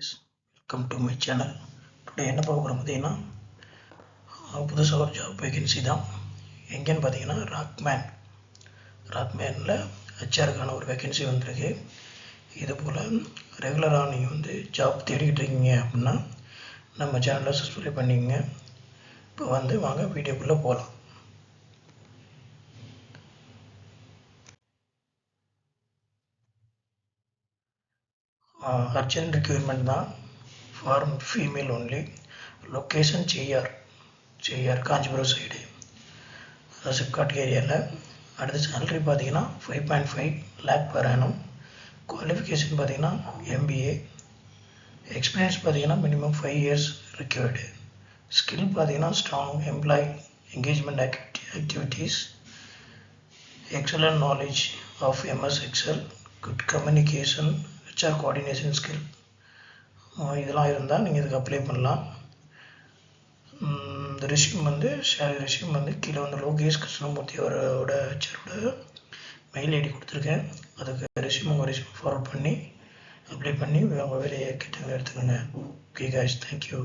guys, welcome to my channel. Today என்ன பார்க்க போறோம் பார்த்தீங்கன்னா புதுசாக ஒரு ஜாப் வேகன்சி தான். எங்கேன்னு பார்த்தீங்கன்னா ராக்மேனில் ஹெச்ஆருக்கான ஒரு வேகன்சி வந்திருக்கு. இது போல் ரெகுலராக நீங்கள் வந்து ஜாப் தேடிக்கிட்டு இருக்கீங்க அப்படின்னா நம்ம சேனலை சப்ஸ்கிரைப் பண்ணிக்கங்க. இப்போ வந்து வாங்க வீடியோக்குள்ளே போகலாம். அர்ஜென்ட் ரெக்யூர்மெண்ட் தான், for female only. Location Cheyyar Kanchipuram side, அதாவது சிப்காட் ஏரியாவில். அடுத்த சேலரி பார்த்தீங்கன்னா 5.5 lakh per annum. குவாலிஃபிகேஷன் பார்த்தீங்கன்னா MBA. எக்ஸ்பீரியன்ஸ் பார்த்தீங்கன்னா மினிமம் 5 years ரிக்வயர்டு. ஸ்கில் பார்த்தீங்கன்னா strong employee engagement activities, excellent knowledge of MS Excel, good communication, HR coordination skill, இதெல்லாம் இருந்தால் நீங்கள் இதுக்கு அப்ளை பண்ணலாம். இந்த ரெஷ்யூம் வந்து கீழே வந்து லோகேஷ் கிருஷ்ணமூர்த்தி அவரோட ஹெச்ஆரோட மெயில் ஐடி கொடுத்துருக்கேன். அதுக்கு ரெஷ்யூம் ஃபார்வர்ட் பண்ணி அப்ளை பண்ணி அவங்க வேலையை கேட்டாங்க எடுத்துக்கோங்க. Okay guys, thank you.